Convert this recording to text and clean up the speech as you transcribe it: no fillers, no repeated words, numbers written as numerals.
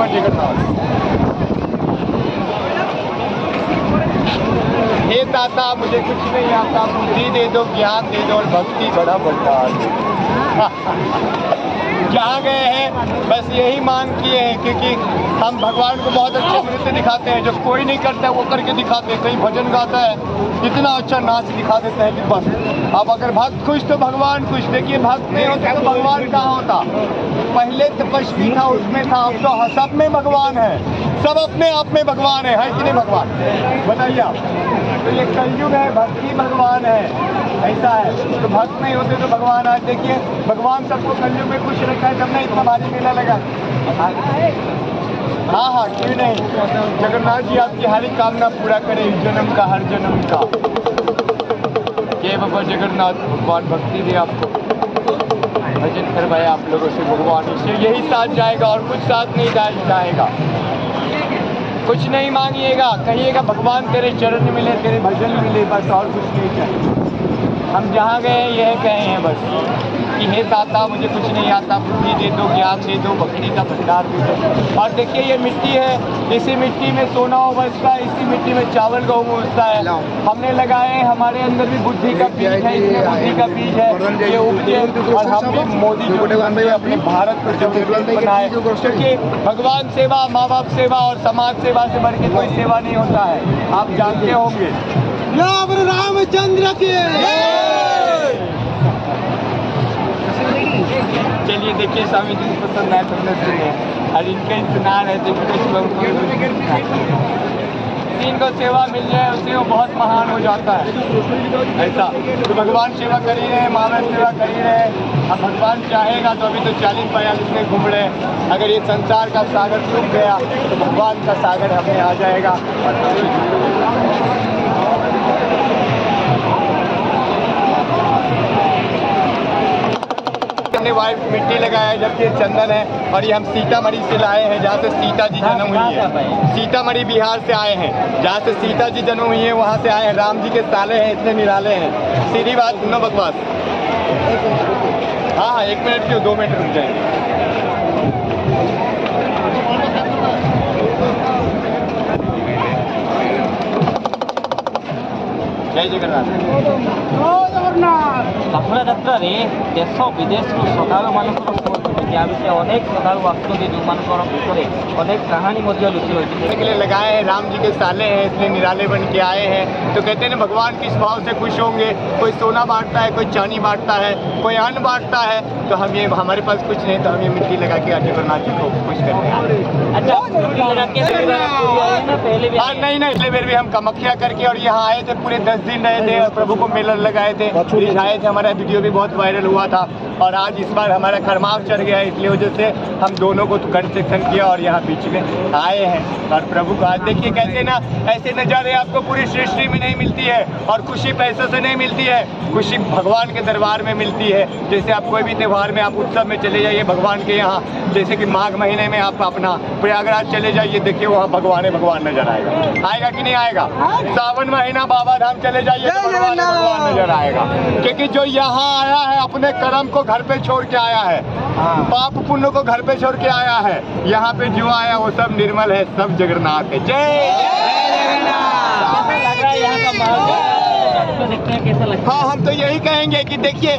बाबा जगन्नाथ। हे दाता मुझे कुछ नहीं आता, बुद्धि दे दो, ज्ञान दे दो और भक्ति बड़ा भंडार दे दो। जहाँ गए हैं बस यही मांग किए हैं, क्योंकि हम भगवान को बहुत अच्छे नृत्य दिखाते हैं, जो कोई नहीं करता है वो करके दिखाते हैं। कहीं भजन गाता है इतना अच्छा नाच दिखा देता है कि बस। अब अगर भक्त खुश तो भगवान खुश। देखिए भक्त नहीं होता तो भगवान कहाँ होता। पहले तपस्वी था उसमें था, अब तो सब में भगवान है, सब अपने आप में भगवान है कि नहीं भगवान? बताइए आप। तो ये कलयुग है, भक्ति भगवान है, ऐसा है। तो भक्त नहीं होते तो भगवान। आज देखिए भगवान सबको कलयुग में खुश रखा है, तब ना इतना भारी मेला लगा। हाँ क्यों नहीं। जगन्नाथ जी आपकी हर एक कामना पूरा करें, इस जन्म का हर जन्म का। ये बाबा जगन्नाथ भगवान भक्ति दे आपको, भजन करवाए आप लोगों से भगवान, इससे यही साथ जाएगा और कुछ साथ नहीं जाएगा। कुछ नहीं मांगिएगा, कहिएगा भगवान तेरे चरण मिले, तेरे भजन मिले, बस और कुछ नहीं चाहिए। हम जहाँ गए यह कहे हैं बस कि हे दाता मुझे कुछ नहीं आता, बुद्धि दे दो, ज्ञान दे दो, भक्ति का भंडार दे दो। और देखिए ये मिट्टी है, इसी मिट्टी में सोना उगता है, इसी मिट्टी में चावल गेहूँ उगता है। हमने लगाए, हमारे अंदर भी बुद्धि का बीज है, इसमें बुद्धि का बीज है, ये उगते और हम भी मोदी जी अपने भारत को जब बनाए, क्योंकि भगवान सेवा, माँ बाप सेवा और समाज सेवा से बढ़ के कोई सेवा नहीं होता है, आप जानते होंगे। रामचंद्र की। चलिए देखिए स्वामी जी को पसंद आए तो सुने, और इनका ही सुना रहे थे इनको सेवा मिल जाए उससे वो बहुत महान हो जाता है, ऐसा। तो भगवान सेवा कर ही रहे, माँ बाप सेवा कर ही रहे। अब भगवान चाहेगा तो अभी तो 40-42 में घूम रहे। अगर ये संसार का सागर सूख गया तो भगवान का सागर हमें आ जाएगा। वाइट मिट्टी लगाया, जबकि चंदन है। और ये हम सीतामढ़ी से लाए हैं, जहाँ से सीता जी जन्म हुई है। सीतामढ़ी बिहार से आए हैं, जहाँ से सीता जी जन्म हुई है वहाँ से आए हैं। राम जी के साले हैं, इतने निराले हैं। सीधी बात, सुनो बकवास। हाँ 1 मिनट क्यों, 2 मिनट रुक जाएंगे। जय जगन्नाथ। रथयात्रा देश विदेश श्रद्धालु मानकर या विषय अनेक श्रद्धालु आसुँच, जो भितर अनेक कहानी लुचि रही के लिए लगाए हैं। राम जी के साले हैं, इसलिए निराले बन के आए हैं। तो कहते हैं ना भगवान किस भाव से खुश होंगे। कोई सोना बांटता है, कोई चांदी बांटता है, कोई अन्न बांटता है। तो हम ये, हमारे पास कुछ नहीं तो हम ये मिट्टी लगा के जगन्नाथ जी को खुश करते हैं। अच्छा पहले भी? हाँ नहीं पिछले बार भी हम कामाख्या करके और यहाँ आए थे, पूरे 10 दिन रहे थे और प्रभु को मेला लगाए थे, आए थे। हमारा वीडियो भी बहुत वायरल हुआ था। और आज इस बार हमारा खरमाव चढ़ गया, इसलिए वजह से हम दोनों को कंस्ट्रक्शन किया और यहाँ बीच में आए हैं। और प्रभु को आज देखिए कैसे ना, ऐसे नज़ारे आपको पूरी सृष्टि में नहीं मिलती है। और खुशी पैसों से नहीं मिलती है, खुशी भगवान के दरबार में मिलती है। जैसे आप कोई भी त्यौहार में, आप उत्सव में चले जाइए भगवान के यहाँ, जैसे कि माघ महीने में आप अपना प्रयागराज चले जाइए, देखिए वहाँ भगवान नजर आएगा कि नहीं आएगा? सावन महीना बाबा धाम चले जाइए तो भगवान नजर आएगा। क्योंकि जो यहाँ आया है अपने कर्म को घर पे छोड़ के आया है, पाप पुण्य को घर पे छोड़ के आया है। यहाँ पे जो आया वो सब निर्मल है, सब जगन्नाथ है। जय जगन्नाथ। यहाँ का माहौल देखते हैं कैसा लगता है? हाँ हम तो यही कहेंगे कि देखिए